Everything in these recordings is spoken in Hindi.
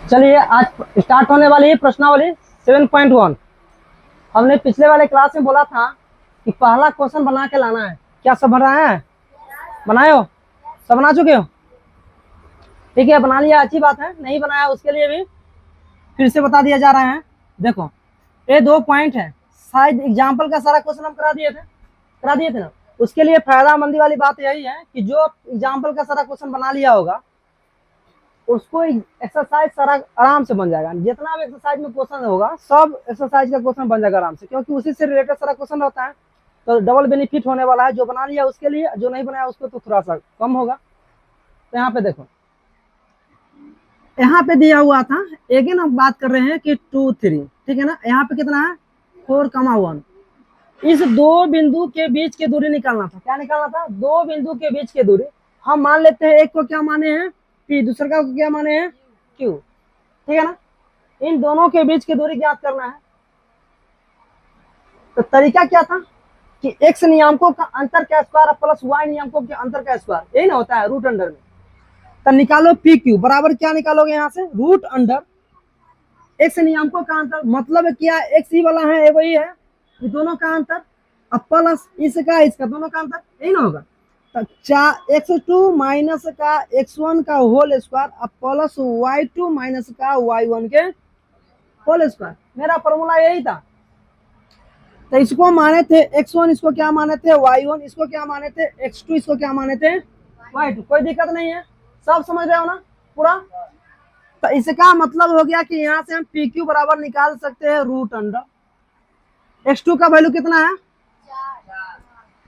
चलिए आज स्टार्ट होने वाली है प्रश्नावली 7.1। हमने पिछले वाले क्लास में बोला था कि पहला क्वेश्चन बना के लाना है। क्या सब बनाया है? बनाए हो? सब बना चुके हो? ठीक है, बना लिया, अच्छी बात है। नहीं बनाया उसके लिए भी फिर से बता दिया जा रहा है। देखो, ये 2 पॉइंट है। शायद एग्जाम्पल का सारा क्वेश्चन हम करा दिए थे ना। उसके लिए फायदामंदी वाली बात यही है कि जो एग्जाम्पल का सारा क्वेश्चन बना लिया होगा उसको एक्सरसाइज सारा आराम से बन जाएगा। जितना भी एक्सरसाइज में क्वेश्चन होगा सब एक्सरसाइज का क्वेश्चन बन जाएगा आराम से, क्योंकि उसी से रिलेटेड सारा क्वेश्चन रहता है। तो डबल बेनिफिट होने वाला है, जो बना लिया उसके लिए, जो नहीं बनाया उसको तो थोड़ा सा कम होगा। तो यहाँ पे देखो, यहाँ पे दिया हुआ था, अगेन हम बात कर रहे हैं कि 2 3, ठीक है ना। यहाँ पे कितना है? 4,1। इस दो बिंदु के बीच की दूरी निकालना था। क्या निकालना था? दो बिंदु के बीच की दूरी। हम मान लेते हैं एक को क्या माने हैं पी, दूसरे का क्या माने हैं क्यू, ठीक है ना। इन दोनों के बीच की दूरी ज्ञात करना है। तो तरीका क्या था कि एक्स नियामकों का अंतर का स्क्वायर प्लस वाई नियामकों के अंतर का स्क्वायर, यही ना होता है रूट अंडर में। तो निकालो पी क्यू बराबर क्या निकालोगे यहाँ से? रूट अंडर एक्स नियामकों का अंतर, मतलब क्या एक्स ही वाला है, वही है, ये दोनों का अंतर, अब प्लस इसका दोनों का अंतर, यही ना होगा। तो x2 माइनस का x1 का होल स्क्वायर अब प्लस y2 माइनस का y1 के होल स्क्वायर। मेरा फॉर्मूला यही था। तो इसको माने थे x1, इसको क्या माने थे y1, इसको क्या माने थे x2, इसको क्या माने थे y2। कोई दिक्कत नहीं है, सब समझ रहे हो ना पूरा। तो इसका मतलब हो गया कि यहाँ से हम पी क्यू बराबर निकाल सकते हैं रूट अंडर x2 का वैल्यू कितना है,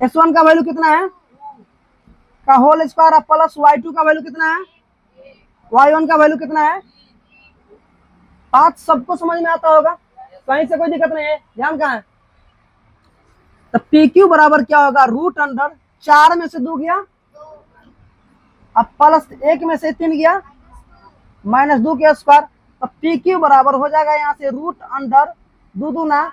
x1 का वैल्यू कितना है का होल स्क्वायर प्लस y2 का वैल्यू कितना है, y1 का वैल्यू कितना है। बात सबको समझ में आता होगा, कहीं से कोई दिक्कत नहीं है। ध्यान कहाँ है? तो पी क्यू बराबर क्या होगा? रूट अंडर 4 में से 2 गया, अब प्लस 1 में से 3 गया, माइनस 2 के स्क्वायर। तो पी क्यू बराबर हो जाएगा यहाँ से रूट अंडर 2 दूना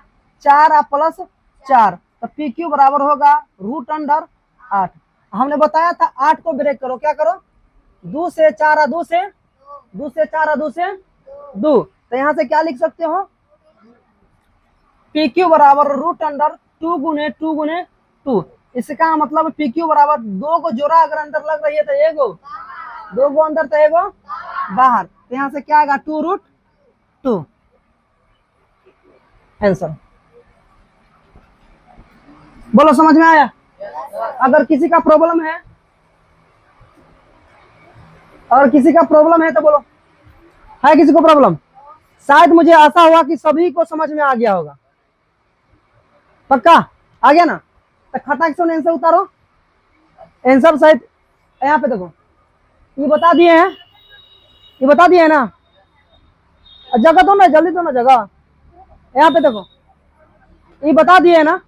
4 प्लस 4। तो पी क्यू बराबर होगा रूट अंडर 8। हमने बताया था 8 को ब्रेक करो, क्या करो? 2 से 4 2 से 2 से 4 2 से 2। तो यहाँ से क्या लिख सकते हो? पी क्यू बराबर रूट अंडर 2 गुने 2 गुने 2। इसका मतलब पी क्यू बराबर 2 को जोड़ा अगर अंदर लग रही है तो एगो, 2 को अंदर तो एगो बाहर। तो यहाँ से क्या आएगा? 2 रूट 2 आंसर। बोलो समझ में आया? अगर किसी का प्रॉब्लम है, अगर किसी का प्रॉब्लम है तो बोलो। है किसी को प्रॉब्लम? शायद मुझे आशा हुआ कि सभी को समझ में आ गया होगा। पक्का आ गया ना? तो खटाक से आंसर उतारो। आंसर शायद यहाँ पे देखो, ये बता दिए हैं, ये बता दिए है ना। जगह दो ना, जल्दी दो ना जगह। यहाँ पे देखो, ये बता दिए है ना,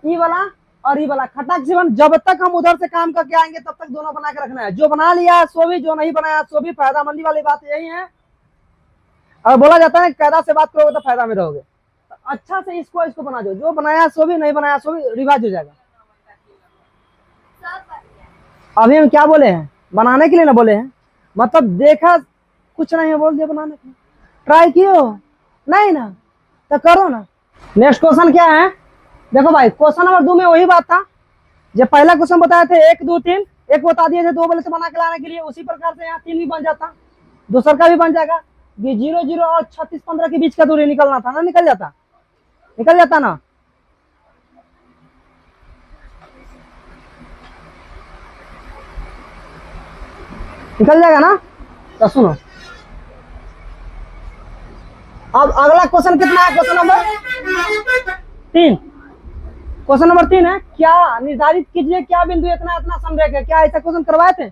ये वाला और ये वाला खटाक से बन। जब तक हम उधर से काम करके आएंगे तब तक दोनों बना के रखना है। जो बना लिया सो भी, जो नहीं बनाया सो भी। फायदामंदी वाली बात यही है। और बोला जाता है कायदा से बात करोगे तो फायदा में रहोगे। तो अच्छा से इसको बना दो, जो बनाया सो भी, नहीं बनाया सो भी, रिवाइज हो जाएगा। अभी हम क्या बोले हैं? बनाने के लिए ना बोले हैं, मतलब देखा कुछ नहीं है बोल दिया बनाने के लिए। ट्राई कियो नहीं ना तो करो ना। नेक्स्ट क्वेश्चन क्या है? देखो भाई, क्वेश्चन नंबर 2 में वही बात था जो पहला क्वेश्चन बताया थे, 1 2 3। एक बता दिए थे 2 वाले से बना के लाने के लिए, उसी प्रकार से यहाँ 3 भी बन जाता, दूसरा का भी बन जाएगा। ये 0 0 और 36 15 के बीच का दूरी निकलना था ना, निकल जाता ना। निकल जाएगा ना। तो सुनो, अब अगला क्वेश्चन कितना है? Question number 3। क्वेश्चन नंबर 3 है, क्या निर्धारित कीजिए क्या बिंदु इतना इतना समरेख है। क्या ऐसा क्वेश्चन करवाए थे?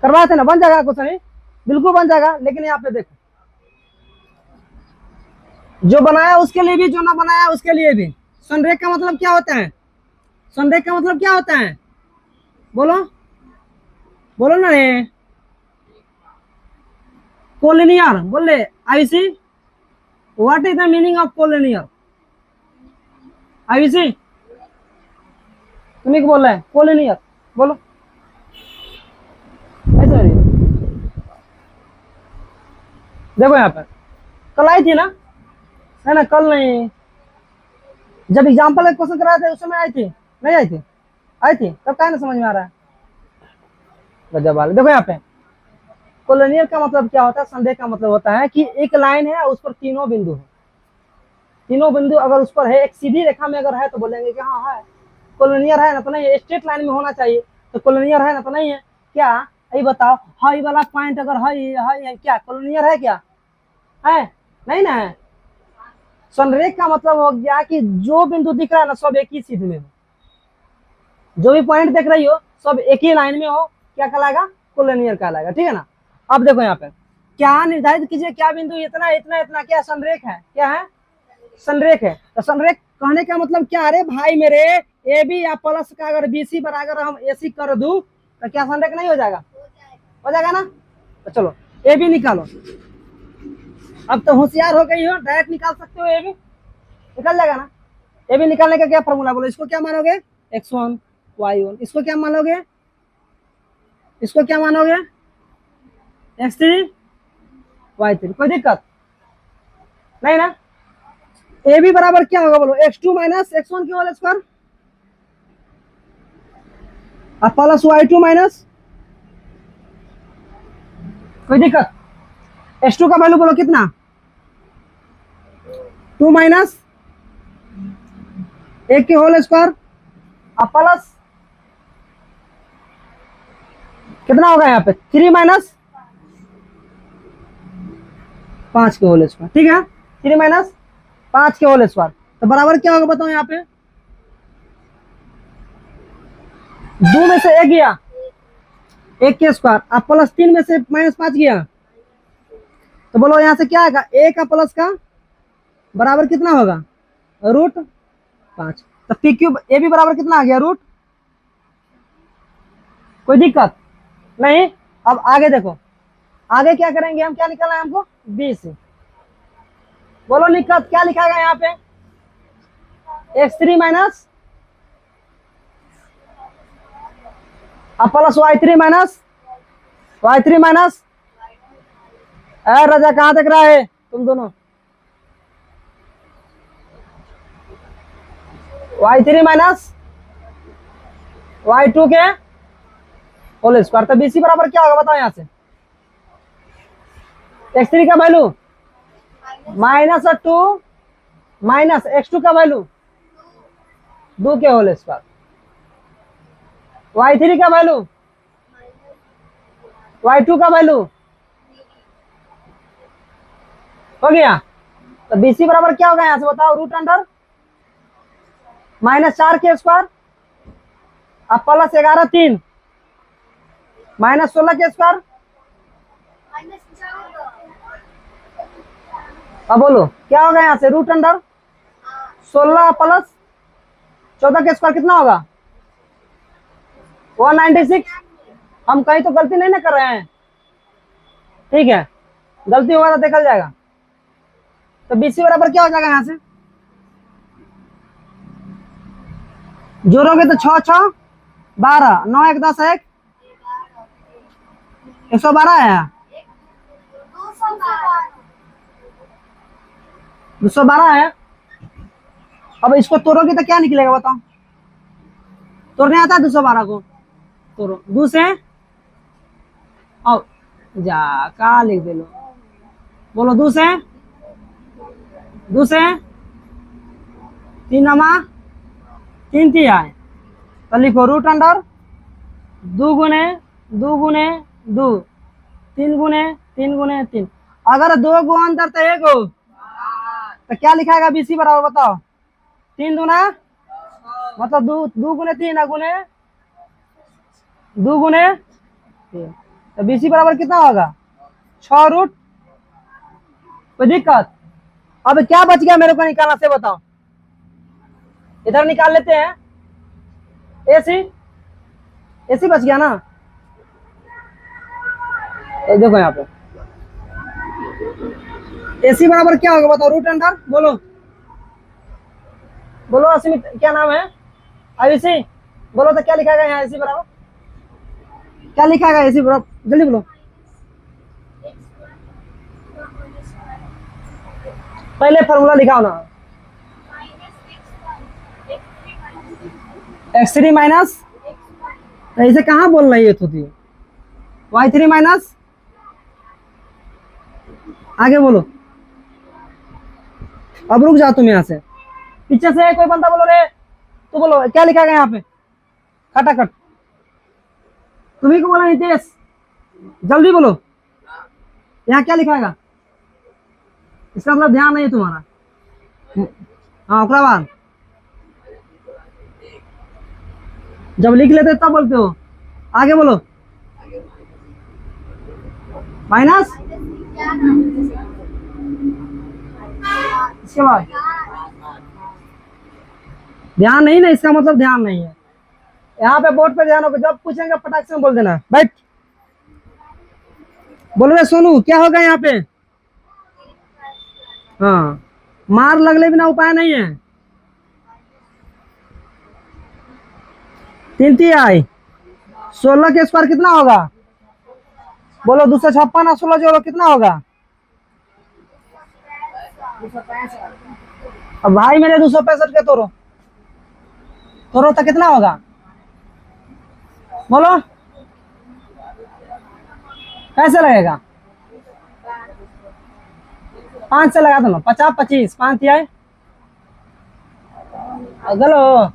करवाए थे ना। बन जाएगा क्वेश्चन, बिल्कुल बन जाएगा। लेकिन यहाँ पे देखो, जो बनाया उसके लिए भी, जो ना बनाया उसके लिए भी। संरेख का मतलब क्या होता है? संरेख का मतलब क्या होता है? बोलो बोलो ना रे। कोलिनियर बोले IC. What is the meaning of collinear? IC तुम्हें बोल रहा है कोलिनियर, बोलो। ऐसा देखो यहाँ पे कल आई थी ना, है ना, कल नहीं, जब एग्जाम्पल एक क्वेश्चन कराए थे उस समय आई थी, नहीं आई थी? आई थी, तब क्या ना समझ में आ रहा है? गजब वाले। देखो यहाँ पे कोलिनियर का मतलब क्या होता है, संदेह का मतलब होता है कि एक लाइन है उस पर तीनों बिंदु है, तीनों बिंदु अगर उस पर है, एक सीधी रेखा में अगर है तो बोलेंगे कि हाँ है। कोलिनियर है ना तो नहीं है, स्ट्रेट लाइन में होना चाहिए, तो कोलिनियर है ना तो नहीं है। क्या ये बताओ, हाई वाला पॉइंट अगर हाई है क्या कोलिनियर है? क्या है? नहीं ना है। संरेख का मतलब हो गया कि जो बिंदु दिख रहा है ना सब एक ही सीध में हो, जो भी पॉइंट देख रही हो सब एक ही लाइन में हो, क्या कहलाएगा? कोलिनियर कहलाएगा। ठीक है ना। अब देखो यहाँ पे क्या निर्धारित कीजिए, क्या बिंदु इतना इतना इतना क्या संरेख है? क्या है? संरेख है। तो संरेख कहने का मतलब क्या? अरे भाई मेरे ए बी या प्लस का अगर बीसी बराबर हम एसी कर दूं तो क्या संरेख नहीं हो जाएगा? हो जाएगा ना। तो चलो ए बी निकालो। अब तो होशियार हो गई हो, डायरेक्ट निकाल सकते हो, ए बी निकल जाएगा ना। ए बी निकालने का क्या फॉर्मूला बोलो? इसको क्या मानोगे? x1 y1। इसको क्या मानोगे? इसको क्या मानोगे? x3 y3। कोई दिक्कत नहीं ना। ए बी बराबर क्या होगा बोलो? x2 माइनस x1 की whole square plus y2 minus, कोई दिक्कत? x2 का वैल्यू बोलो कितना? 2 माइनस 1 की होल स्क्वायर प्लस कितना होगा यहाँ पे? 3 माइनस 5 के होल स्क्वायर। ठीक है, 3 माइनस 5 के होल स्क्वायर तो बराबर क्या होगा बताओ? यहाँ पे 2 में से 1 गया, 1 के स्क्वायर अब प्लस 3 में से माइनस 5 गया, तो बोलो यहाँ से क्या आएगा? a का प्लस का बराबर कितना होगा? √5। तो पी क्यूब ए बी बराबर कितना आ गया? रूट। कोई दिक्कत नहीं। अब आगे देखो, आगे क्या करेंगे हम? क्या निकालना है हमको? बी से। बोलो दिक्कत क्या लिखाएगा यहाँ पे? x3 minus plus y3 minus y3 minus, राजा कहाँ देख रहा है तुम दोनों? y3 माइनस y2 के होल स्क्वायर। तो बीसी बराबर क्या होगा बताओ? यहाँ से x3 का वैल्यू -2 माइनस x2 का वैल्यू 2 के होल स्क्वायर, y3 का वैल्यू y2 का वैल्यू हो गया। तो बीसी बराबर क्या होगा यहाँ से बताओ? √अंडर -4 के स्क्वायर प्लस 11 3 -16 के स्क्वायर। अब बोलो क्या होगा यहाँ से? √अंडर 16 प्लस 14 के स्क्वायर कितना होगा? 196। हम कहीं तो गलती नहीं ना कर रहे हैं? ठीक है, गलती होगा तो देखा जाएगा। तो बीसी बराबर क्या हो जाएगा यहाँ से? जोड़ोगे तो 6 6 12 9 1 10 1 112 है। 212 है। अब इसको तोड़ोगे तो क्या निकलेगा बताओ? तोड़ने आता है 212 को? तोड़ो 2 से जा का लिख दे लो। बोलो 2 से 3 नमा 3 थी आए तो लिखो √अंडर 2 गुने 2 गुने 2 3 गुने 3 गुने 3। अगर 2 गो अंदर तो 1 हो तो क्या लिखाएगा बीसी बराबर बताओ? 3 दूना मतलब 2 गुने 3 गुने 2 गुने 3। तो बीसी बराबर कितना होगा? 6 √। कोई दिक्कत? अब क्या बच गया मेरे को निकालना से बताओ? इधर निकाल लेते हैं। एसी एसी बच गया ना। देखो यहाँ पे एसी बराबर क्या होगा बताओ? √अंडर बोलो बोलो अस्मित क्या नाम है? आयुषी बोलो तो क्या लिखाएगा यहाँ? एसी बराबर क्या लिखाएगा? एसी बराबर जल्दी बोलो। पहले फॉर्मूला लिखाओ ना। x3 माइनस, तो इसे कहाँ बोल रही है तू? y3 माइनस, आगे बोलो। अब रुक जाओ तुम यहाँ से, पीछे से कोई बंदा बोलो रे, तू बोलो क्या लिखा गया यहाँ पे खटाखट। तुम्ही को बोला नितेश, जल्दी बोलो यहाँ क्या लिखाएगा, इसका मतलब ध्यान नहीं है तुम्हारा। हाँ ओकरा बाद जब लिख लेते तब बोलते हो, आगे बोलो। माइनस, इसके बाद ध्यान नहीं ना, इसका मतलब ध्यान नहीं है। यहाँ पे बोर्ड पे ध्यान होगा, जब पूछेंगे फटाक से बोल देना। बैठ, बोल रहे सोनू क्या होगा यहाँ पे? हाँ, मार लगले बिना उपाय नहीं है। 3 तिहाई 16 के स्क्वायर कितना होगा? बोलो 256 और 16 जोड़ो कितना होगा? अब भाई मेरे 265 के तोड़ो, तोड़ो तो कितना होगा? बोलो कैसे लगेगा? 5 से लगा दो ना, 50 25 5 तिहाई गलो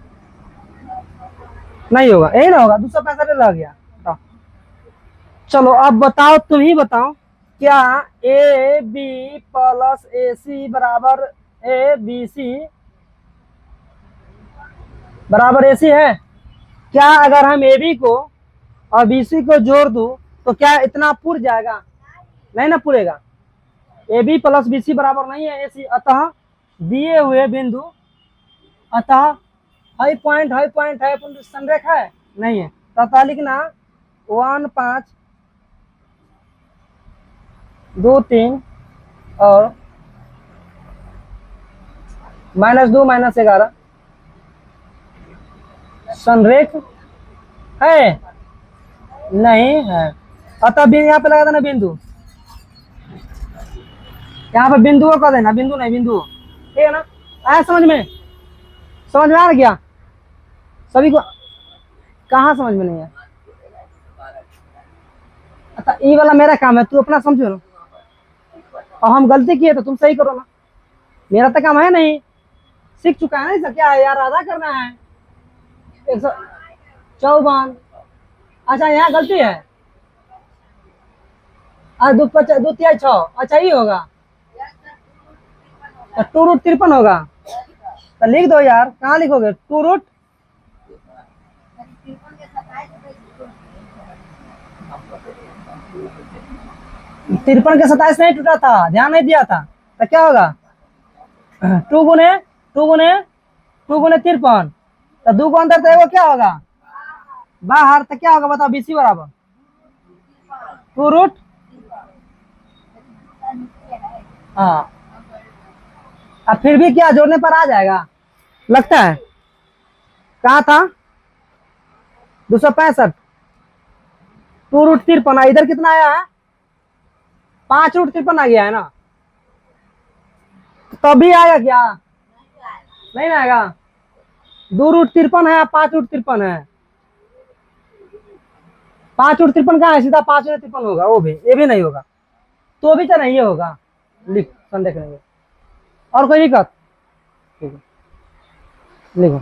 नहीं होगा, यही ना होगा, 265 लग गया। चलो अब बताओ, तुम ही बताओ, क्या ए बी प्लस ए सी बराबर ए बी सी बराबर ए सी है? क्या अगर हम ए बी को और बी सी को जोड़ दूं तो क्या इतना पुर जाएगा? नहीं ना पुरेगा। A B plus B C बराबर नहीं है ए सी, अतः दिए हुए बिंदु, अतः हाई पॉइंट है संरेखा है नहीं है, तथा लिखना 1 5 2 3 और -2 -11 संरेख है नहीं है, अतः यहाँ पे लगा देना बिंदु, यहाँ पे बिंदु का देना, बिंदु नहीं बिंदु, ठीक है ना? आया समझ में? समझ में आ गया सभी को? कहाँ समझ में नहीं है? अच्छा ये वाला मेरा काम है, तू अपना समझो ना, और हम गलती किए तो तुम सही करो ना, मेरा तो काम है नहीं, सीख चुका है ना, क्या है यार, आधा करना है 154। अच्छा यहाँ गलती है, 2 तिहाई 6, अच्छा ये होगा 2√53 होगा, तो लिख दो यार, कहाँ लिखोगे? 2 53 के 27 नहीं टूटा था, ध्यान नहीं दिया था, तो क्या होगा? 2 गुने 53, तो 2 को अंदर तो क्या होगा बाहर, तो क्या होगा बताओ? बीसी बराबर 2 हाँ, अब फिर भी क्या जोड़ने पर आ जाएगा लगता है? कहा था 265, 2√53, इधर कितना आया है? 5√53 आ गया है ना, तभी आएगा क्या? नहीं ना आएगा, 2√53 है, 5√53 है, 5√53 कहाँ है? सीधा 5√53 होगा, वो भी ये भी नहीं होगा, तो भी तो नहीं होगा, लिख संदेह करेंगे। और कोई दिक्कत? ठीक है लिखो।